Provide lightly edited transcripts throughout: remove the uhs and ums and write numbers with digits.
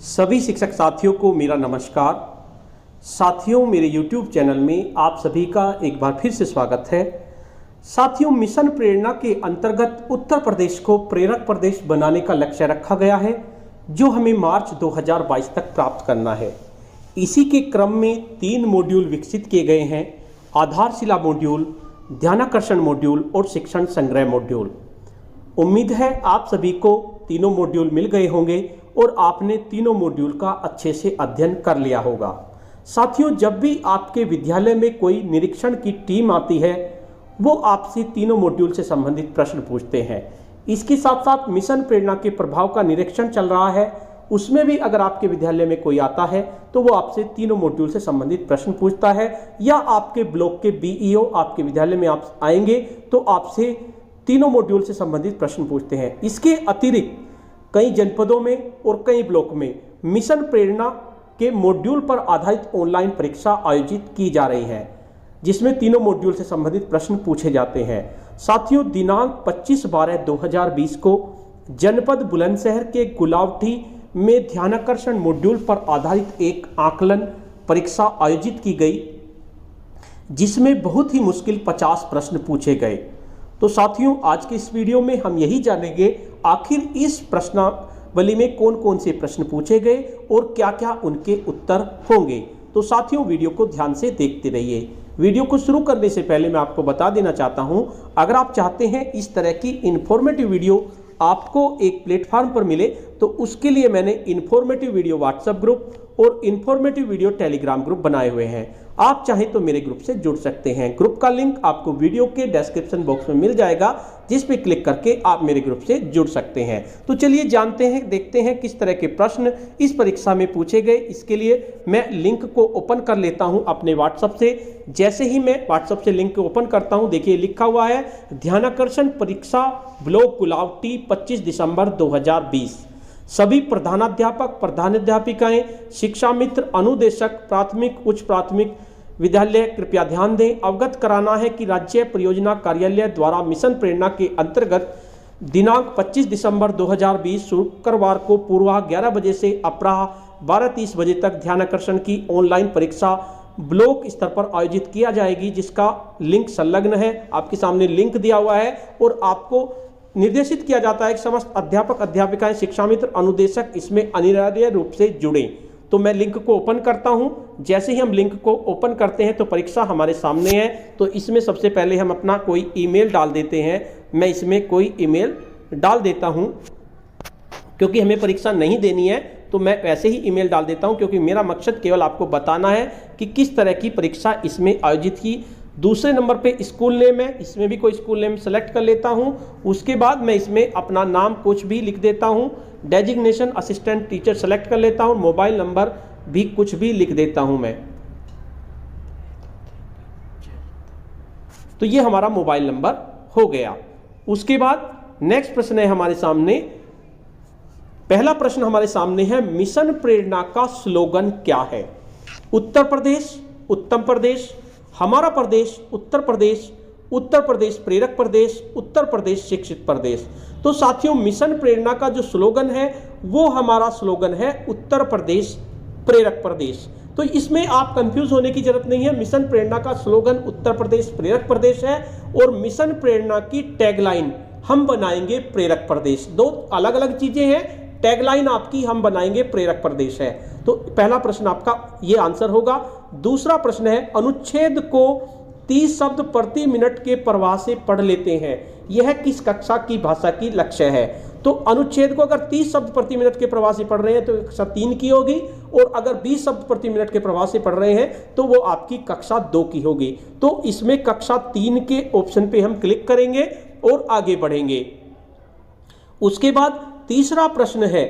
सभी शिक्षक साथियों को मेरा नमस्कार। साथियों, मेरे YouTube चैनल में आप सभी का एक बार फिर से स्वागत है। साथियों, मिशन प्रेरणा के अंतर्गत उत्तर प्रदेश को प्रेरक प्रदेश बनाने का लक्ष्य रखा गया है, जो हमें मार्च 2022 तक प्राप्त करना है। इसी के क्रम में 3 मॉड्यूल विकसित किए गए हैं: आधारशिला मॉड्यूल, ध्यानाकर्षण मॉड्यूल और शिक्षण संग्रह मॉड्यूल। उम्मीद है आप सभी को तीनों मॉड्यूल मिल गए होंगे और आपने तीनों मॉड्यूल का अच्छे से अध्ययन कर लिया होगा। साथियों, जब भी आपके विद्यालय में कोई निरीक्षण की टीम आती है, वो आपसे तीनों मॉड्यूल से संबंधित प्रश्न पूछते हैं। इसके साथ साथ मिशन प्रेरणा के प्रभाव का निरीक्षण चल रहा है, उसमें भी अगर आपके विद्यालय में कोई आता है तो वो आपसे तीनों मॉड्यूल से संबंधित प्रश्न पूछता है, या आपके ब्लॉक के बीईओ आपके विद्यालय में आप आएंगे तो आपसे तीनों मॉड्यूल से संबंधित प्रश्न पूछते हैं। इसके अतिरिक्त कई जनपदों में और कई ब्लॉक में मिशन प्रेरणा के मॉड्यूल पर आधारित ऑनलाइन परीक्षा आयोजित की जा रही है, जिसमें तीनों मॉड्यूल से संबंधित प्रश्न पूछे जाते हैं। साथियों, दिनांक 25/12/2020 को जनपद बुलंदशहर के गुलावटी में ध्यानाकर्षण मॉड्यूल पर आधारित एक आकलन परीक्षा आयोजित की गई, जिसमें बहुत ही मुश्किल 50 प्रश्न पूछे गए। तो साथियों, आज के इस वीडियो में हम यही जानेंगे आखिर इस प्रश्नावली में कौन कौन से प्रश्न पूछे गए और क्या क्या उनके उत्तर होंगे। तो साथियों, वीडियो को ध्यान से देखते रहिए। वीडियो को शुरू करने से पहले मैं आपको बता देना चाहता हूं, अगर आप चाहते हैं इस तरह की इन्फॉर्मेटिव वीडियो आपको एक प्लेटफॉर्म पर मिले, तो उसके लिए मैंने इन्फॉर्मेटिव वीडियो व्हाट्सएप ग्रुप और इन्फॉर्मेटिव वीडियो टेलीग्राम ग्रुप बनाए हुए हैं। आप चाहें तो मेरे ग्रुप से जुड़ सकते हैं। ग्रुप का लिंक आपको वीडियो के डिस्क्रिप्शन बॉक्स में मिल जाएगा, जिस पे क्लिक करके आप मेरे ग्रुप से जुड़ सकते हैं। तो चलिए जानते हैं, देखते हैं किस तरह के प्रश्न इस परीक्षा में पूछे गए। इसके लिए मैं लिंक को ओपन कर लेता हूं अपने व्हाट्सएप से। जैसे ही मैं व्हाट्सएप से लिंक को ओपन करता हूं, देखिए लिखा हुआ है ध्यानाकर्षण परीक्षा ब्लॉक गुलावटी 25 दिसंबर 2020। सभी प्रधानाध्यापक, प्रधानाध्यापिकाएं, शिक्षा मित्र, अनुदेशक, प्राथमिक, उच्च प्राथमिक विद्यालय कृपया ध्यान दें। अवगत कराना है कि राज्य परियोजना कार्यालय द्वारा मिशन प्रेरणा के अंतर्गत दिनांक 25 दिसंबर 2020 शुक्रवार को पूर्वाह 11 बजे से अपराह 12:30 बजे तक ध्यानाकर्षण की ऑनलाइन परीक्षा ब्लॉक स्तर पर आयोजित किया जाएगी, जिसका लिंक संलग्न है। आपके सामने लिंक दिया हुआ है और आपको निर्देशित किया जाता है कि समस्त अध्यापक, अध्यापिकाएं, शिक्षा मित्र, अनुदेशक इसमें अनिवार्य रूप से जुड़ें। तो मैं लिंक को ओपन करता हूं। जैसे ही हम लिंक को ओपन करते हैं तो परीक्षा हमारे सामने है। तो इसमें सबसे पहले हम अपना कोई ईमेल डाल देते हैं। मैं इसमें कोई ईमेल डाल देता हूं, क्योंकि हमें परीक्षा नहीं देनी है तो मैं वैसे ही ईमेल डाल देता हूं, क्योंकि मेरा मकसद केवल आपको बताना है कि किस तरह की परीक्षा इसमें आयोजित की। दूसरे नंबर पे स्कूल नेम है, इसमें भी कोई स्कूल नेम सेलेक्ट कर लेता हूं। उसके बाद मैं इसमें अपना नाम कुछ भी लिख देता हूं। डेजिग्नेशन असिस्टेंट टीचर सेलेक्ट कर लेता हूं। मोबाइल नंबर भी कुछ भी लिख देता हूं मैं। तो ये हमारा मोबाइल नंबर हो गया। उसके बाद नेक्स्ट प्रश्न है हमारे सामने। पहला प्रश्न हमारे सामने है, मिशन प्रेरणा का स्लोगन क्या है? उत्तर प्रदेश, उत्तम प्रदेश, हमारा प्रदेश, उत्तर प्रदेश, उत्तर प्रदेश प्रेरक प्रदेश, उत्तर प्रदेश शिक्षित प्रदेश। तो साथियों, मिशन प्रेरणा का जो स्लोगन है वो हमारा स्लोगन है उत्तर प्रदेश प्रेरक प्रदेश। तो इसमें आप कंफ्यूज होने की जरूरत नहीं है। मिशन प्रेरणा का स्लोगन उत्तर प्रदेश प्रेरक प्रदेश है और मिशन प्रेरणा की टैगलाइन हम बनाएंगे प्रेरक प्रदेश। दो अलग अलग चीजें हैं। टैगलाइन आपकी हम बनाएंगे प्रेरक प्रदेश है। तो पहला प्रश्न आपका ये आंसर होगा। दूसरा प्रश्न है, अनुच्छेद को 30 शब्द प्रति मिनट के प्रवाह से पढ़ लेते हैं, यह किस कक्षा की भाषा की लक्ष्य है? तो अनुच्छेद को अगर 30 शब्द प्रति मिनट के प्रवाह से पढ़ रहे हैं तो कक्षा 3 की होगी, और अगर 20 शब्द प्रति मिनट के प्रवाह से पढ़ रहे हैं तो वो आपकी कक्षा 2 की होगी। तो इसमें कक्षा 3 के ऑप्शन पे हम क्लिक करेंगे और आगे बढ़ेंगे। उसके बाद तीसरा प्रश्न है,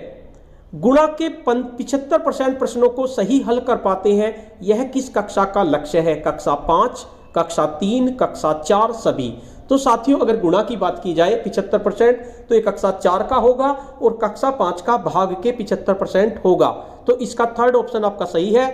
गुणा के 75% प्रश्नों को सही हल कर पाते हैं, यह किस कक्षा का लक्ष्य है? कक्षा 5, कक्षा 3, कक्षा 4 सभी। तो साथियों, अगर गुणा की बात की जाए 75%, तो ये कक्षा 4 का होगा और कक्षा 5 का भाग के 75% होगा। तो इसका थर्ड ऑप्शन आपका सही है,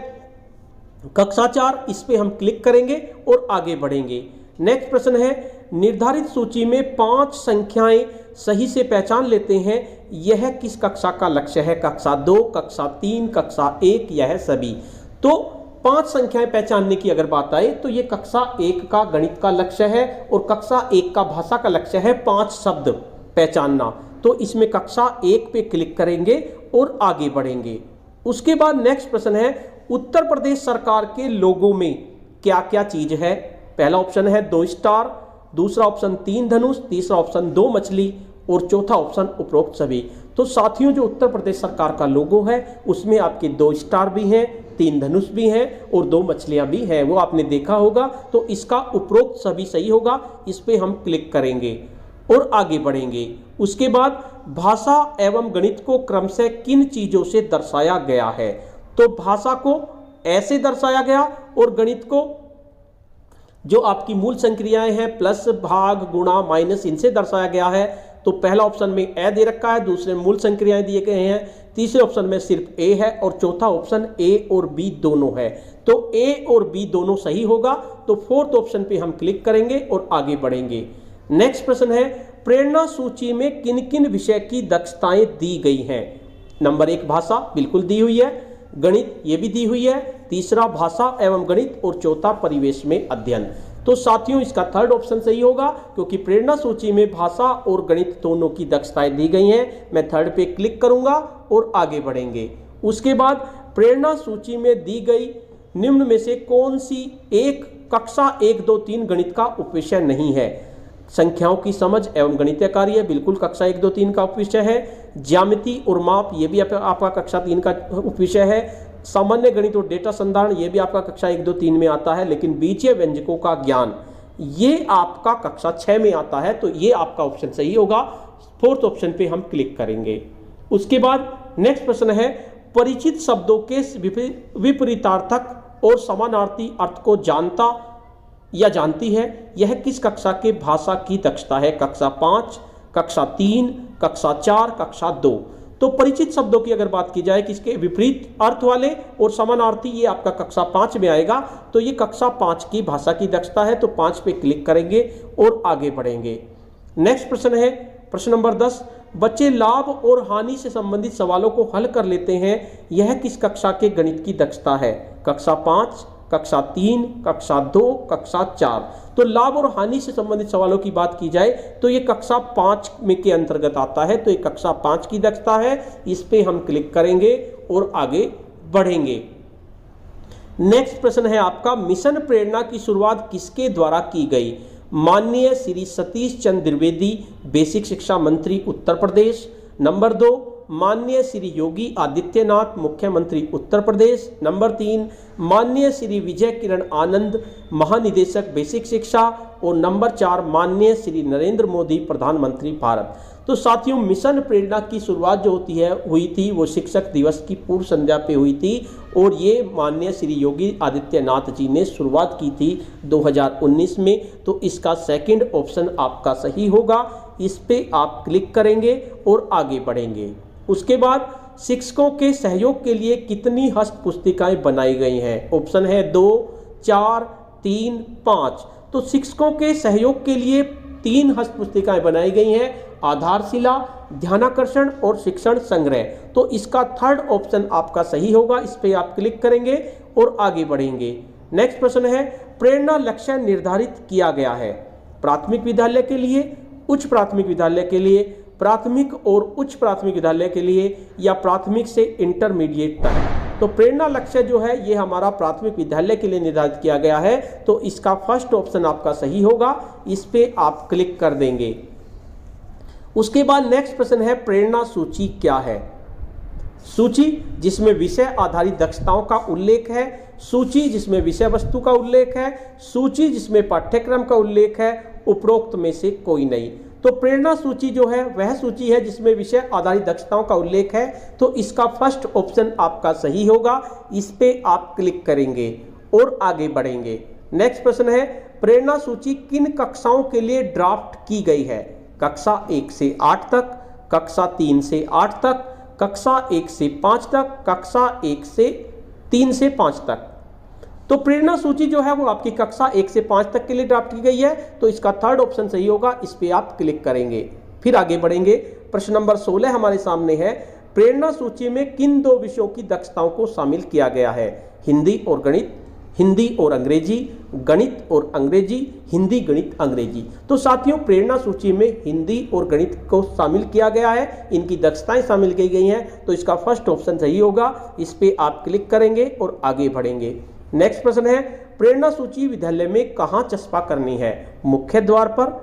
कक्षा 4। इस पे हम क्लिक करेंगे और आगे बढ़ेंगे। नेक्स्ट प्रश्न है, निर्धारित सूची में 5 संख्याएं सही से पहचान लेते हैं, यह किस कक्षा का लक्ष्य है? कक्षा 2, कक्षा 3, कक्षा 1, यह सभी। तो 5 संख्याएं पहचानने की अगर बात आए तो ये कक्षा 1 का गणित का लक्ष्य है और कक्षा 1 का भाषा का लक्ष्य है 5 शब्द पहचानना। तो इसमें कक्षा 1 पे क्लिक करेंगे और आगे बढ़ेंगे। उसके बाद नेक्स्ट प्रश्न है, उत्तर प्रदेश सरकार के लोगो में क्या क्या चीज है? पहला ऑप्शन है 2 स्टार, दूसरा ऑप्शन 3 धनुष, तीसरा ऑप्शन 2 मछली और चौथा ऑप्शन उपरोक्त सभी। तो साथियों, जो उत्तर प्रदेश सरकार का लोगो है उसमें आपके 2 स्टार भी हैं, 3 धनुष भी हैं और 2 मछलियां भी हैं, वो आपने देखा होगा। तो इसका उपरोक्त सभी सही होगा, इस पे हम क्लिक करेंगे और आगे बढ़ेंगे। उसके बाद भाषा एवं गणित को क्रमशः किन चीजों से दर्शाया गया है? तो भाषा को ऐसे दर्शाया गया और गणित को जो आपकी मूल संक्रियाएं हैं प्लस, भाग, गुणा, माइनस, इनसे दर्शाया गया है। तो पहला ऑप्शन में ए दे रखा है, दूसरे मूल संक्रियाएं दिए गए हैं, तीसरे ऑप्शन में सिर्फ ए है और चौथा ऑप्शन ए और बी दोनों है। तो ए और बी दोनों सही होगा। तो फोर्थ ऑप्शन पे हम क्लिक करेंगे और आगे बढ़ेंगे। नेक्स्ट प्रश्न है, प्रेरणा सूची में किन किन विषय की दक्षताएं दी गई हैं? नंबर 1 भाषा बिल्कुल दी हुई है, गणित ये भी दी हुई है, तीसरा भाषा एवं गणित और चौथा परिवेश में अध्ययन। तो साथियों, इसका थर्ड ऑप्शन सही होगा क्योंकि प्रेरणा सूची में भाषा और गणित दोनों की दक्षताएं दी गई हैं। मैं थर्ड पे क्लिक करूंगा और आगे बढ़ेंगे। उसके बाद प्रेरणा सूची में दी गई निम्न में से कौन सी एक कक्षा 1, 2, 3 गणित का उपविषय नहीं है? संख्याओं की समझ एवं गणितीय कार्य बिल्कुल कक्षा 1, 2, 3 का उपविषय है। ज्यामिति और माप ये भी आपका कक्षा 3 का उपविषय है। सामान्य गणित और डेटा संधारण ये भी आपका कक्षा 1, 2, 3 में आता है। लेकिन बीजीय व्यंजकों का ज्ञान ये आपका कक्षा 6 में आता है। तो ये आपका ऑप्शन सही होगा। फोर्थ ऑप्शन पे हम क्लिक करेंगे। उसके बाद नेक्स्ट प्रश्न है, परिचित शब्दों के विपरीतार्थक और समानार्थी अर्थ को जानता या जानती है, यह किस कक्षा के भाषा की दक्षता है? कक्षा 5, कक्षा 3, कक्षा 4, कक्षा 2। तो परिचित शब्दों की अगर बात की जाए किसके विपरीत अर्थ वाले और समानार्थी, ये आपका कक्षा 5 में आएगा। तो ये कक्षा 5 की भाषा की दक्षता है। तो 5 पे क्लिक करेंगे और आगे बढ़ेंगे। नेक्स्ट प्रश्न है प्रश्न नंबर 10, बच्चे लाभ और हानि से संबंधित सवालों को हल कर लेते हैं, यह किस कक्षा के गणित की दक्षता है? कक्षा 5, कक्षा 3, कक्षा 2, कक्षा 4। तो लाभ और हानि से संबंधित सवालों की बात की जाए तो ये कक्षा 5 में के अंतर्गत आता है। तो ये कक्षा 5 की दक्षता है, इस पे हम क्लिक करेंगे और आगे बढ़ेंगे। नेक्स्ट प्रश्न है आपका, मिशन प्रेरणा की शुरुआत किसके द्वारा की गई? माननीय श्री सतीश चंद्र द्विवेदी, बेसिक शिक्षा मंत्री उत्तर प्रदेश। नंबर 2, माननीय श्री योगी आदित्यनाथ, मुख्यमंत्री उत्तर प्रदेश। नंबर 3, माननीय श्री विजय किरण आनंद, महानिदेशक बेसिक शिक्षा। और नंबर 4, माननीय श्री नरेंद्र मोदी, प्रधानमंत्री भारत। तो साथियों, मिशन प्रेरणा की शुरुआत जो हुई थी वो शिक्षक दिवस की पूर्व संध्या पे हुई थी और ये माननीय श्री योगी आदित्यनाथ जी ने शुरुआत की थी 2019 में। तो इसका सेकंड ऑप्शन आपका सही होगा, इस पे आप क्लिक करेंगे और आगे बढ़ेंगे। उसके बाद शिक्षकों के सहयोग के लिए कितनी हस्त पुस्तिकाएं बनाई गई हैं? ऑप्शन है 2, 4, 3, 5। तो शिक्षकों के सहयोग के लिए 3 हस्त पुस्तिकाएं बनाई गई हैं, आधारशिला, ध्यानाकर्षण और शिक्षण संग्रह। तो इसका थर्ड ऑप्शन आपका सही होगा, इस पे आप क्लिक करेंगे और आगे बढ़ेंगे। नेक्स्ट प्रश्न है, प्रेरणा लक्ष्य निर्धारित किया गया है प्राथमिक विद्यालय के लिए, उच्च प्राथमिक विद्यालय के लिए, प्राथमिक और उच्च प्राथमिक विद्यालय के लिए या प्राथमिक से इंटरमीडिएट तक। तो प्रेरणा लक्ष्य जो है ये हमारा प्राथमिक विद्यालय के लिए निर्धारित किया गया है। तो इसका फर्स्ट ऑप्शन आपका सही होगा, इस पे आप क्लिक कर देंगे। उसके बाद नेक्स्ट प्रश्न है, प्रेरणा सूची क्या है? सूची जिसमें विषय आधारित दक्षताओं का उल्लेख है, सूची जिसमें विषय वस्तु का उल्लेख है, सूची जिसमें पाठ्यक्रम का उल्लेख है, उपरोक्त में से कोई नहीं। तो प्रेरणा सूची जो है वह सूची है जिसमें विषय आधारित दक्षताओं का उल्लेख है। तो इसका फर्स्ट ऑप्शन आपका सही होगा, इस पे आप क्लिक करेंगे और आगे बढ़ेंगे। नेक्स्ट प्रश्न है, प्रेरणा सूची किन कक्षाओं के लिए ड्राफ्ट की गई है? कक्षा 1 से 8 तक, कक्षा 3 से 8 तक, कक्षा 1 से 5 तक, कक्षा 1 से 3 से 5 तक। तो प्रेरणा सूची जो है वो आपकी कक्षा 1 से 5 तक के लिए ड्राफ्ट की गई है, तो इसका थर्ड ऑप्शन सही होगा, इस पे आप क्लिक करेंगे। फिर आगे बढ़ेंगे। प्रश्न नंबर 16 हमारे सामने है, प्रेरणा सूची में किन 2 विषयों की दक्षताओं को शामिल किया गया है? हिंदी और गणित, हिंदी और अंग्रेजी, गणित और अंग्रेजी, हिंदी गणित अंग्रेजी। तो साथियों प्रेरणा सूची में हिंदी और गणित को शामिल किया गया है, इनकी दक्षताएं शामिल की गई हैं, तो इसका फर्स्ट ऑप्शन सही होगा, इस पे आप क्लिक करेंगे और आगे बढ़ेंगे। नेक्स्ट प्रश्न है, प्रेरणा सूची विद्यालय में कहाँ चस्पा करनी है? मुख्य द्वार पर,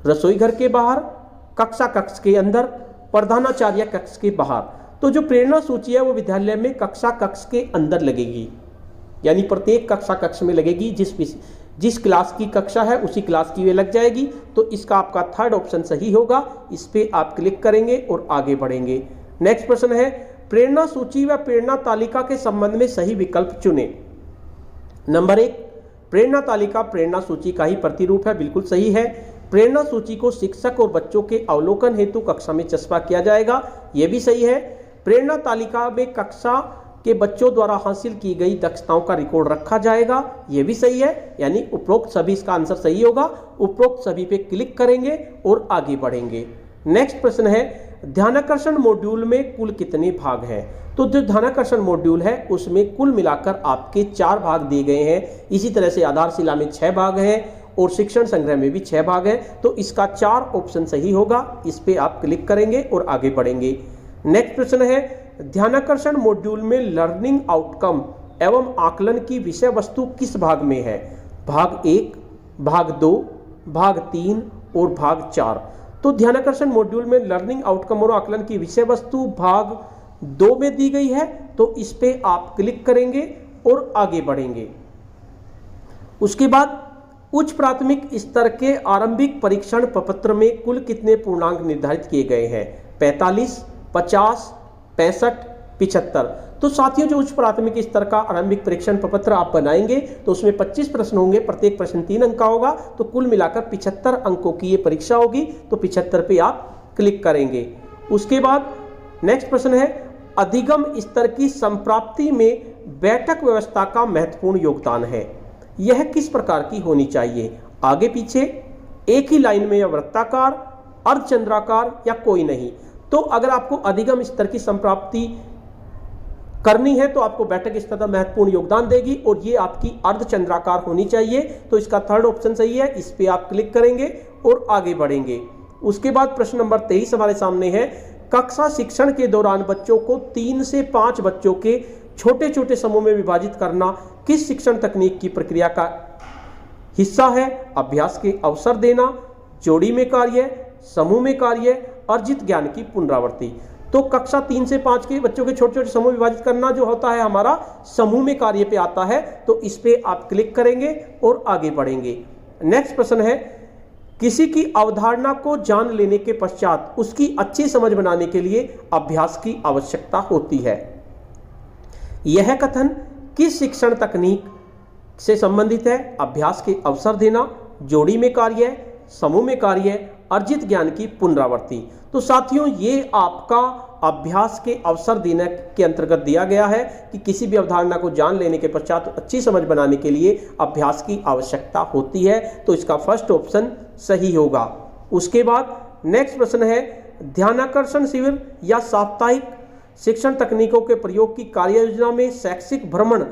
रसोई घर के बाहर, कक्षा कक्ष के अंदर, प्रधानाचार्य कक्ष के बाहर। तो जो प्रेरणा सूची है वो विद्यालय में कक्षा कक्ष के अंदर लगेगी, यानी प्रत्येक कक्षा कक्ष में लगेगी। जिस क्लास की कक्षा है उसी क्लास की वे लग जाएगी, तो इसका आपका थर्ड ऑप्शन सही होगा, इस पे आप क्लिक करेंगे और आगे बढ़ेंगे। नेक्स्ट प्रश्न है, प्रेरणा सूची व प्रेरणा तालिका के संबंध में सही विकल्प चुने। नंबर 1, प्रेरणा तालिका प्रेरणा सूची का ही प्रतिरूप है, बिल्कुल सही है। प्रेरणा सूची को शिक्षक और बच्चों के अवलोकन हेतु कक्षा में चस्पा किया जाएगा, यह भी सही है। प्रेरणा तालिका में कक्षा के बच्चों द्वारा हासिल की गई दक्षताओं का रिकॉर्ड रखा जाएगा, यह भी सही है, यानी उपरोक्त सभी इसका आंसर सही होगा। उपरोक्त सभी पे क्लिक करेंगे और आगे बढ़ेंगे। नेक्स्ट प्रश्न है, ध्यानाकर्षण मॉड्यूल में कुल कितने भाग हैं? तो जो ध्यानाकर्षण मॉड्यूल है उसमें कुल मिलाकर आपके 4 भाग दिए गए हैं। इसी तरह से आधारशिला में 6 भाग हैं और शिक्षण संग्रह में भी 6 भाग हैं, तो इसका 4 ऑप्शन सही होगा, इस पे आप क्लिक करेंगे और आगे बढ़ेंगे। नेक्स्ट प्रश्न है, ध्यानाकर्षण मॉड्यूल में लर्निंग आउटकम एवं आकलन की विषय वस्तु किस भाग में है? भाग 1, भाग 2, भाग 3 और भाग 4। तो ध्यानाकर्षण मॉड्यूल में लर्निंग आउटकम और आकलन की विषय वस्तु भाग 2 में दी गई है, तो इस पे आप क्लिक करेंगे और आगे बढ़ेंगे। उसके बाद उच्च प्राथमिक स्तर के आरंभिक परीक्षण प्रपत्र में कुल कितने पूर्णांक निर्धारित किए गए हैं? 45, 50, 65, 75। तो साथियों जो उच्च प्राथमिक स्तर का आरंभिक परीक्षण प्रपत्र आप बनाएंगे तो उसमें 25 प्रश्न होंगे, प्रत्येक प्रश्न 3 अंक का होगा, तो कुल मिलाकर 75 अंकों की ये परीक्षा होगी, तो 75 पे आप क्लिक करेंगे। उसके बाद नेक्स्ट प्रश्न है, अधिगम स्तर की संप्राप्ति में बैठक व्यवस्था का महत्वपूर्ण योगदान है, यह किस प्रकार की होनी चाहिए? आगे पीछे, एक ही लाइन में या वृत्ताकार, अर्धचंद्राकार या कोई नहीं। तो अगर आपको अधिगम स्तर की संप्राप्ति करनी है तो आपको बैठक स्तर का महत्वपूर्ण योगदान देगी और ये आपकी अर्धचंद्राकार होनी चाहिए, तो इसका थर्ड ऑप्शन सही है, इस पे आप क्लिक करेंगे और आगे बढ़ेंगे। उसके बाद प्रश्न नंबर 23 हमारे सामने है, कक्षा शिक्षण के दौरान बच्चों को 3 से 5 बच्चों के छोटे छोटे समूह में विभाजित करना किस शिक्षण तकनीक की प्रक्रिया का हिस्सा है? अभ्यास के अवसर देना, जोड़ी में कार्य, समूह में कार्य, अर्जित ज्ञान की पुनरावृत्ति। तो कक्षा 3 से 5 के बच्चों के छोटे छोटे समूह विभाजित करना जो होता है हमारा समूह में कार्य पे आता है, तो इस पे आप क्लिक करेंगे और आगे बढ़ेंगे। नेक्स्ट प्रश्न है, किसी की अवधारणा को जान लेने के पश्चात उसकी अच्छी समझ बनाने के लिए अभ्यास की आवश्यकता होती है। यह कथन किस शिक्षण तकनीक से संबंधित है? अभ्यास के अवसर देना, जोड़ी में कार्य, समूह में कार्य, अर्जित ज्ञान की पुनरावृत्ति। तो साथियों ये आपका अभ्यास के अवसर देने के अंतर्गत दिया गया है कि किसी भी अवधारणा को जान लेने के पश्चात अच्छी समझ बनाने के लिए अभ्यास की आवश्यकता होती है, तो इसका फर्स्ट ऑप्शन सही होगा। उसके बाद नेक्स्ट प्रश्न है, ध्यानाकर्षण शिविर या साप्ताहिक शिक्षण तकनीकों के प्रयोग की कार्य योजना में शैक्षिक भ्रमण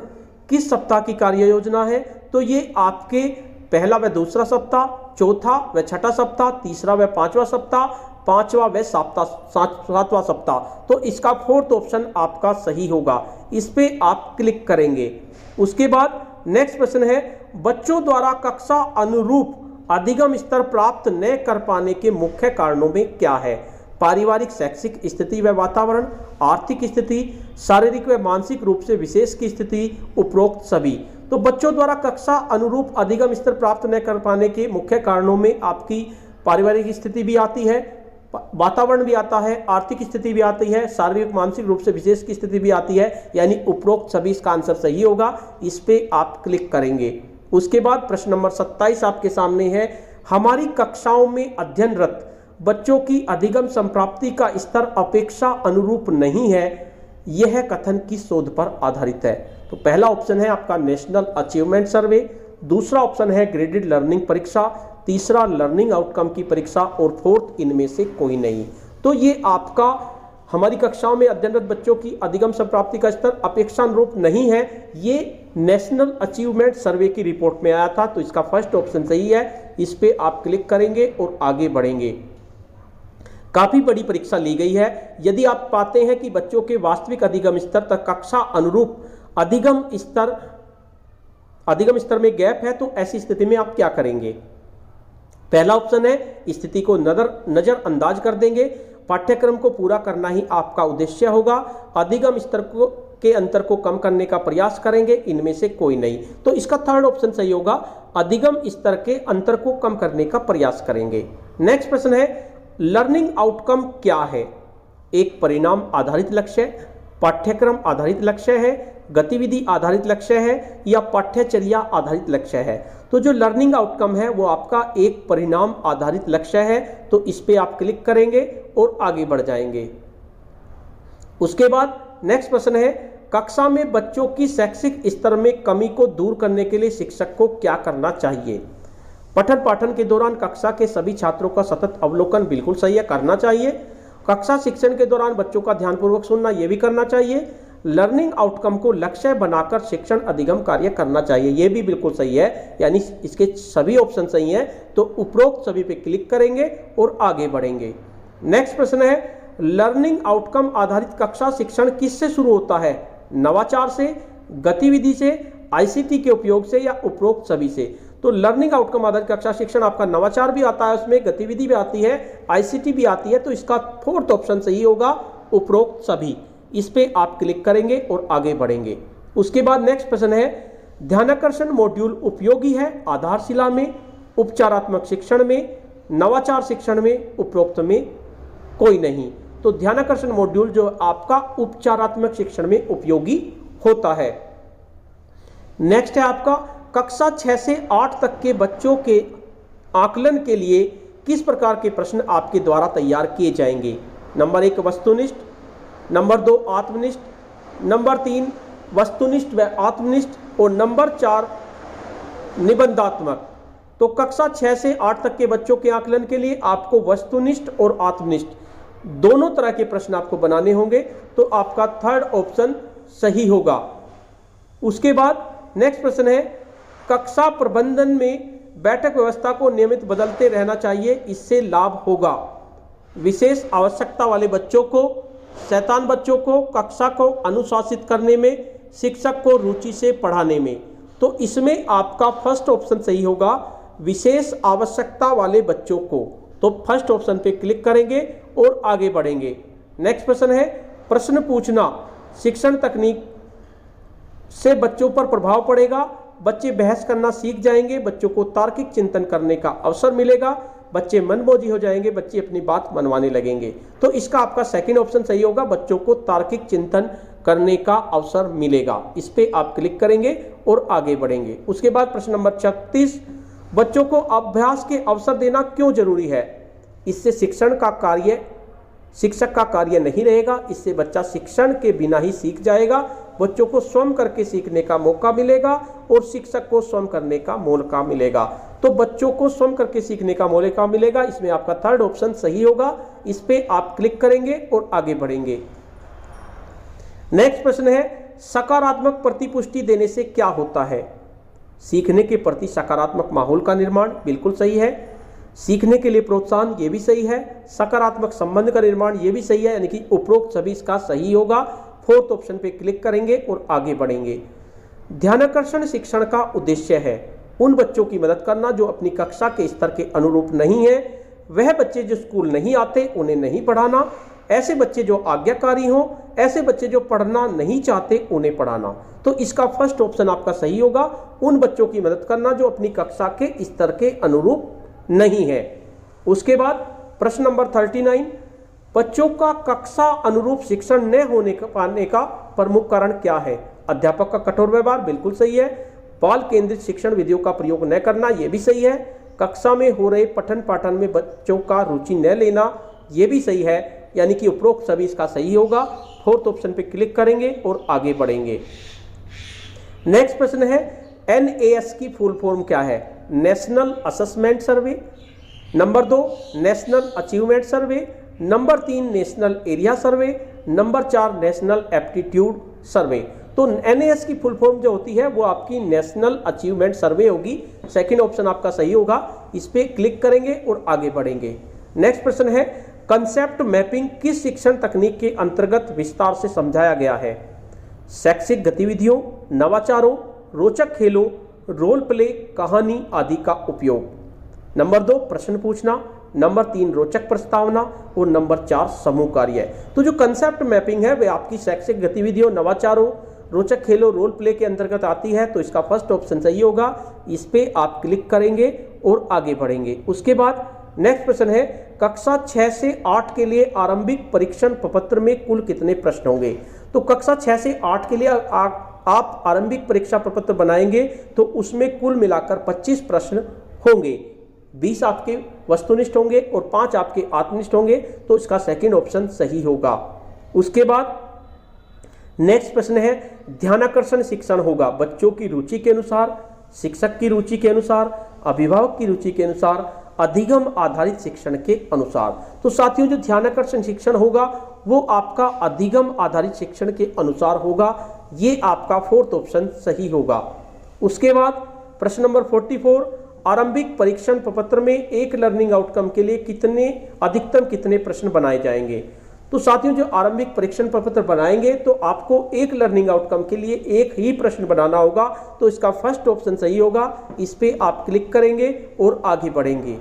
किस सप्ताह की कार्य योजना है? तो ये आपके पहला व दूसरा सप्ताह, चौथा व छठा सप्ताह, तीसरा व पांचवा सप्ताह, पांचवा व सातवां सप्ताह। तो इसका फोर्थ ऑप्शन आपका सही होगा, इस पे आप क्लिक करेंगे। उसके बाद नेक्स्ट प्रश्न है, बच्चों द्वारा कक्षा अनुरूप अधिगम स्तर प्राप्त न कर पाने के मुख्य कारणों में क्या है? पारिवारिक शैक्षिक स्थिति व वातावरण, आर्थिक स्थिति, शारीरिक व मानसिक रूप से विशेष की स्थिति, उपरोक्त सभी। तो बच्चों द्वारा कक्षा अनुरूप अधिगम स्तर प्राप्त न कर पाने के मुख्य कारणों में आपकी पारिवारिक स्थिति भी आती है, वातावरण भी आता है, आर्थिक स्थिति भी आती है, शारीरिक मानसिक रूप से विशेष की स्थिति भी आती है, यानी उपरोक्त सभी इसका आंसर सही होगा, इस पे आप क्लिक करेंगे। उसके बाद प्रश्न नंबर 27 आपके सामने है, हमारी कक्षाओं में अध्ययनरत बच्चों की अधिगम संप्राप्ति का स्तर अपेक्षा अनुरूप नहीं है, यह कथन किस शोध पर आधारित है? तो पहला ऑप्शन है आपका नेशनल अचीवमेंट सर्वे, दूसरा ऑप्शन है ग्रेडेड लर्निंग परीक्षा, तीसरा लर्निंग आउटकम की परीक्षा और फोर्थ इनमें से कोई नहीं। तो ये आपका हमारी कक्षाओं में अध्ययनरत बच्चों की अधिगम संप्राप्ति का स्तर अपेक्षानुरूप नहीं है, ये नेशनल अचीवमेंट सर्वे की रिपोर्ट में आया था। तो इसका फर्स्ट ऑप्शन सही है, इस पे आप क्लिक करेंगे और आगे बढ़ेंगे। काफी बड़ी परीक्षा ली गई है। यदि आप पाते हैं कि बच्चों के वास्तविक अधिगम स्तर तक कक्षा अनुरूप अधिगम स्तर में गैप है, तो ऐसी स्थिति में आप क्या करेंगे? पहला ऑप्शन है स्थिति को नजरअंदाज कर देंगे, पाठ्यक्रम को पूरा करना ही आपका उद्देश्य होगा, अधिगम स्तर के अंतर को कम करने का प्रयास करेंगे, इनमें से कोई नहीं। तो इसका थर्ड ऑप्शन सही होगा, अधिगम स्तर के अंतर को कम करने का प्रयास करेंगे। नेक्स्ट प्रश्न है लर्निंग आउटकम क्या है? एक परिणाम आधारित लक्ष्य, पाठ्यक्रम आधारित लक्ष्य है, गतिविधि आधारित लक्ष्य है या पाठ्यचर्या आधारित लक्ष्य है? तो जो लर्निंग आउटकम है वो आपका एक परिणाम आधारित लक्ष्य है। तो इस पे आप क्लिक करेंगे और आगे बढ़ जाएंगे। उसके बाद नेक्स्ट प्रश्न है कक्षा में बच्चों की शैक्षिक स्तर में कमी को दूर करने के लिए शिक्षक को क्या करना चाहिए? पठन पाठन के दौरान कक्षा के सभी छात्रों का सतत अवलोकन, बिल्कुल सही है, करना चाहिए। कक्षा शिक्षण के दौरान बच्चों का ध्यानपूर्वक सुनना, यह भी करना चाहिए। लर्निंग आउटकम को लक्ष्य बनाकर शिक्षण अधिगम कार्य करना चाहिए, यह भी बिल्कुल सही है, यानी इसके सभी ऑप्शन सही हैं। तो उपरोक्त सभी पे क्लिक करेंगे और आगे बढ़ेंगे। नेक्स्ट प्रश्न है लर्निंग आउटकम आधारित कक्षा शिक्षण किससे शुरू होता है? नवाचार से, गतिविधि से, आईसीटी के उपयोग से या उपरोक्त सभी से? तो लर्निंग आउटकम आधारित कक्षा शिक्षण आपका नवाचार भी आता है, उसमें गतिविधि भी आती है, आईसीटी भी आती है। तो इसका फोर्थ ऑप्शन सही होगा, उपरोक्त सभी। इस पे आप क्लिक करेंगे और आगे बढ़ेंगे। उसके बाद नेक्स्ट प्रश्न है ध्यानाकर्षण मॉड्यूल उपयोगी है आधारशिला में, उपचारात्मक शिक्षण में, नवाचार शिक्षण में, उपरोक्त में कोई नहीं। तो ध्यानाकर्षण मॉड्यूल जो आपका उपचारात्मक शिक्षण में उपयोगी होता है। नेक्स्ट है आपका कक्षा 6 से 8 तक के बच्चों के आकलन के लिए किस प्रकार के प्रश्न आपके द्वारा तैयार किए जाएंगे? नंबर 1 वस्तुनिष्ठ, नंबर 2 आत्मनिष्ठ, नंबर 3 वस्तुनिष्ठ व आत्मनिष्ठ और नंबर 4 निबंधात्मक। तो कक्षा 6 से 8 तक के बच्चों के आकलन के लिए आपको वस्तुनिष्ठ और आत्मनिष्ठ दोनों तरह के प्रश्न आपको बनाने होंगे। तो आपका थर्ड ऑप्शन सही होगा। उसके बाद नेक्स्ट प्रश्न है कक्षा प्रबंधन में बैठक व्यवस्था को नियमित बदलते रहना चाहिए, इससे लाभ होगा। विशेष आवश्यकता वाले बच्चों को, शैतान बच्चों को कक्षा को अनुशासित करने में, शिक्षक को रुचि से पढ़ाने में। तो इसमें आपका फर्स्ट ऑप्शन सही होगा, विशेष आवश्यकता वाले बच्चों को। तो फर्स्ट ऑप्शन पे क्लिक करेंगे और आगे बढ़ेंगे। नेक्स्ट प्रश्न है प्रश्न पूछना शिक्षण तकनीक से बच्चों पर प्रभाव पड़ेगा, बच्चे बहस करना सीख जाएंगे, बच्चों को तार्किक चिंतन करने का अवसर मिलेगा, बच्चे मनमोजी हो जाएंगे, बच्चे अपनी बात मनवाने लगेंगे। तो इसका आपका सेकंड ऑप्शन सही होगा, बच्चों को तार्किक चिंतन करने का अवसर मिलेगा। इस पे आप क्लिक करेंगे और आगे बढ़ेंगे। उसके बाद प्रश्न नंबर 36 बच्चों को अभ्यास के अवसर देना क्यों जरूरी है? इससे शिक्षक का कार्य नहीं रहेगा, इससे बच्चा शिक्षण के बिना ही सीख जाएगा, बच्चों को स्वयं करके सीखने का मौका मिलेगा और शिक्षक को स्वयं करने का मौका मिलेगा। तो बच्चों को स्वयं करके सीखने का मौका मिलेगा, इसमें आपका थर्ड ऑप्शन सही होगा। इस पे आप क्लिक करेंगे और आगे बढ़ेंगे। नेक्स्ट प्रश्न है सकारात्मक प्रतिपुष्टि देने से क्या होता है? सीखने के प्रति सकारात्मक माहौल का निर्माण, बिल्कुल सही है। सीखने के लिए प्रोत्साहन, ये भी सही है। सकारात्मक संबंध का निर्माण, ये भी सही है, यानी कि उपरोक्त सभी इसका सही होगा। फोर्थ ऑप्शन पे क्लिक करेंगे और आगे बढ़ेंगे। ध्यानाकर्षण शिक्षण का उद्देश्य है उन बच्चों की मदद करना जो अपनी कक्षा के स्तर के अनुरूप नहीं है। वह बच्चे जो स्कूल नहीं आते उन्हें नहीं पढ़ाना, ऐसे बच्चे जो आज्ञाकारी हों, ऐसे बच्चे जो पढ़ना नहीं चाहते उन्हें पढ़ाना। तो इसका फर्स्ट ऑप्शन आपका सही होगा, उन बच्चों की मदद करना जो अपनी कक्षा के स्तर के अनुरूप नहीं है। उसके बाद प्रश्न नंबर 39 बच्चों का कक्षा अनुरूप शिक्षण न होने का पाने का प्रमुख कारण क्या है? अध्यापक का कठोर व्यवहार, बिल्कुल सही है। बाल केंद्रित शिक्षण विधियों का प्रयोग न करना, यह भी सही है। कक्षा में हो रहे पठन पाठन में बच्चों का रुचि न लेना, यह भी सही है, यानी कि उपरोक्त सभी इसका सही होगा। फोर्थ ऑप्शन पे क्लिक करेंगे और आगे बढ़ेंगे। नेक्स्ट प्रश्न है NAS की फुल फॉर्म क्या है? National assessment survey. Number 2 national achievement survey. Number 3 national area survey. Number 4 national aptitude survey. तो NAS की फुल फॉर्म जो होती है वो आपकी नेशनल अचीवमेंट सर्वे होगी। सेकंड ऑप्शन आपका सही होगा। इस पे क्लिक करेंगे और आगे बढ़ेंगे। नेक्स्ट प्रश्न है कंसेप्ट मैपिंग किस शिक्षण तकनीक के अंतर्गत विस्तार से समझाया गया है? शैक्षिक गतिविधियों, नवाचारों, रोचक खेलों, रोल प्ले, कहानी आदि का उपयोग। नंबर 2 प्रश्न पूछना। नंबर 3 रोचक प्रस्तावना और नंबर 4 समूह कार्य। तो जो कंसेप्ट मैपिंग है वह आपकी शैक्षिक गतिविधियों, नवाचारों, रोचक खेलों, रोल प्ले के अंतर्गत आती है। तो इसका फर्स्ट ऑप्शन सही होगा। इस पे आप क्लिक करेंगे और आगे बढ़ेंगे। उसके बाद नेक्स्ट प्रश्न है कक्षा 6 से 8 के लिए आरंभिक परीक्षण प्रपत्र में कुल कितने प्रश्न होंगे? तो कक्षा 6 से 8 के लिए आप आरंभिक परीक्षा प्रपत्र बनाएंगे तो उसमें कुल मिलाकर 25 प्रश्न होंगे। 20 आपके वस्तुनिष्ठ होंगे और 5 आपके आत्मनिष्ठ होंगे। तो इसका सेकंड ऑप्शन सही होगा। उसके बाद नेक्स्ट प्रश्न है ध्यानाकर्षण शिक्षण होगा बच्चों की रुचि के अनुसार, शिक्षक की रुचि के अनुसार, अभिभावक की रुचि के अनुसार, अधिगम आधारित शिक्षण के अनुसार। तो साथियों जो ध्यानाकर्षण शिक्षण होगा वो आपका अधिगम आधारित शिक्षण के अनुसार होगा। ये आपका फोर्थ ऑप्शन सही होगा। उसके बाद प्रश्न नंबर 44 आरंभिक परीक्षण प्रपत्र में एक लर्निंग आउटकम के लिए अधिकतम कितने प्रश्न बनाए जाएंगे? तो साथियों जो आरंभिक परीक्षण प्रपत्र बनाएंगे तो आपको एक लर्निंग आउटकम के लिए एक ही प्रश्न बनाना होगा। तो इसका फर्स्ट ऑप्शन सही होगा। इस पे आप क्लिक करेंगे और आगे बढ़ेंगे।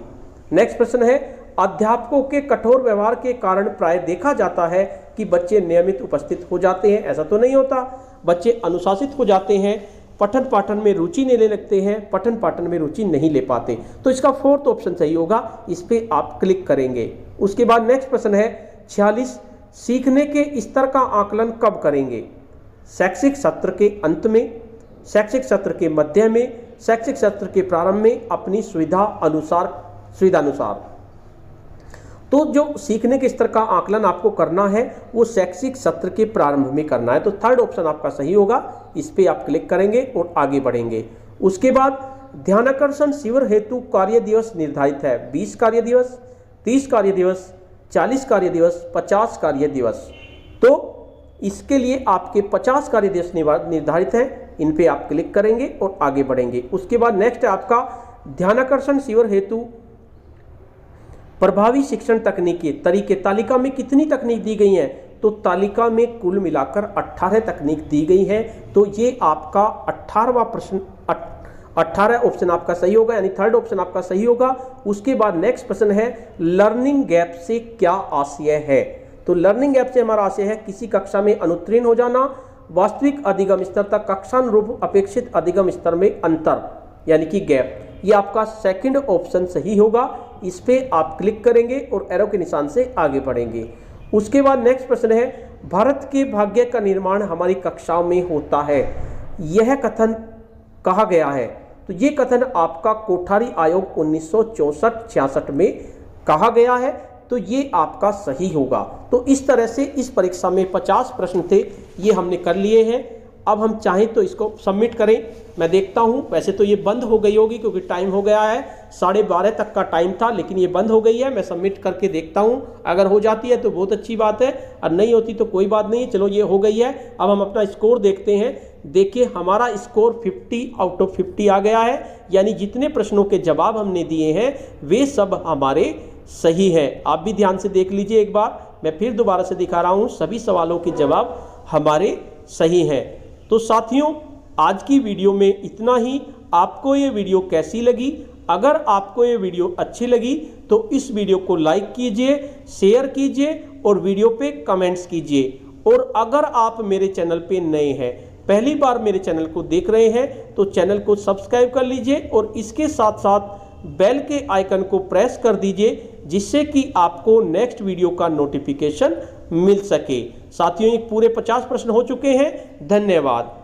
नेक्स्ट प्रश्न है अध्यापकों के कठोर व्यवहार के कारण प्राय देखा जाता है कि बच्चे नियमित उपस्थित हो जाते हैं। ऐसा तो नहीं होता, बच्चे अनुशासित हो जाते हैं, पठन पाठन में रुचि लेने लगते हैं, पठन पाठन में रुचि नहीं ले पाते। तो इसका फोर्थ ऑप्शन सही होगा। इस पे आप क्लिक करेंगे। उसके बाद नेक्स्ट प्रश्न है 46 सीखने के स्तर का आकलन कब करेंगे? शैक्षिक सत्र के अंत में, शैक्षिक सत्र के मध्य में, शैक्षिक सत्र के प्रारंभ में, अपनी सुविधानुसार। तो जो सीखने के स्तर का आकलन आपको करना है वो शैक्षिक सत्र के प्रारंभ में करना है। तो थर्ड ऑप्शन आपका सही होगा। इस पे आप क्लिक करेंगे और आगे बढ़ेंगे। उसके बाद ध्यानाकर्षण शिविर हेतु कार्य दिवस निर्धारित है 20 कार्य दिवस, 30 कार्य दिवस, 40 कार्य दिवस, 50 कार्य दिवस। तो इसके लिए आपके 50 कार्य दिवस निर्धारित हैं। इन पे आप क्लिक करेंगे और आगे बढ़ेंगे। उसके बाद नेक्स्ट है आपका ध्यानाकर्षण शिविर हेतु प्रभावी शिक्षण तकनीकी तरीके। तालिका में कितनी तकनीक दी गई हैं? तो तालिका में कुल मिलाकर 18 तकनीक दी गई है। तो ये आपका 18वां प्रश्न 18 ऑप्शन आपका सही होगा, यानी थर्ड ऑप्शन आपका सही होगा। उसके बाद नेक्स्ट प्रश्न है लर्निंग गैप से क्या आशय है? तो लर्निंग गैप से हमारा आशय है किसी कक्षा में अनुत्तीर्ण हो जाना, वास्तविक अधिगम स्तर तक कक्षानुरूप अपेक्षित अधिगम स्तर में अंतर यानी कि गैप। ये आपका सेकंड ऑप्शन सही होगा। इस पे आप क्लिक करेंगे और एरो के निशान से आगे बढ़ेंगे। उसके बाद नेक्स्ट प्रश्न है भारत के भाग्य का निर्माण हमारी कक्षाओं में होता है, यह कथन कहा गया है? तो ये कथन आपका कोठारी आयोग 1964-66 में कहा गया है। तो ये आपका सही होगा। तो इस तरह से इस परीक्षा में 50 प्रश्न थे, ये हमने कर लिए हैं। अब हम चाहें तो इसको सबमिट करें। मैं देखता हूं, वैसे तो ये बंद हो गई होगी क्योंकि टाइम हो गया है, 12:30 तक का टाइम था, लेकिन ये बंद हो गई है। मैं सबमिट करके देखता हूं, अगर हो जाती है तो बहुत अच्छी बात है, और नहीं होती तो कोई बात नहीं। चलो ये हो गई है। अब हम अपना स्कोर देखते हैं। देखिए हमारा स्कोर 50 आउट ऑफ 50 आ गया है, यानी जितने प्रश्नों के जवाब हमने दिए हैं वे सब हमारे सही हैं। आप भी ध्यान से देख लीजिए एक बार, मैं फिर दोबारा से दिखा रहा हूं, सभी सवालों के जवाब हमारे सही हैं। तो साथियों आज की वीडियो में इतना ही। आपको ये वीडियो कैसी लगी? अगर आपको ये वीडियो अच्छी लगी तो इस वीडियो को लाइक कीजिए, शेयर कीजिए और वीडियो पे कमेंट्स कीजिए। और अगर आप मेरे चैनल पे नए हैं, पहली बार मेरे चैनल को देख रहे हैं, तो चैनल को सब्सक्राइब कर लीजिए और इसके साथ साथ बेल के आइकन को प्रेस कर दीजिए, जिससे कि आपको नेक्स्ट वीडियो का नोटिफिकेशन मिल सके। साथियों ये पूरे 50 प्रश्न हो चुके हैं। धन्यवाद।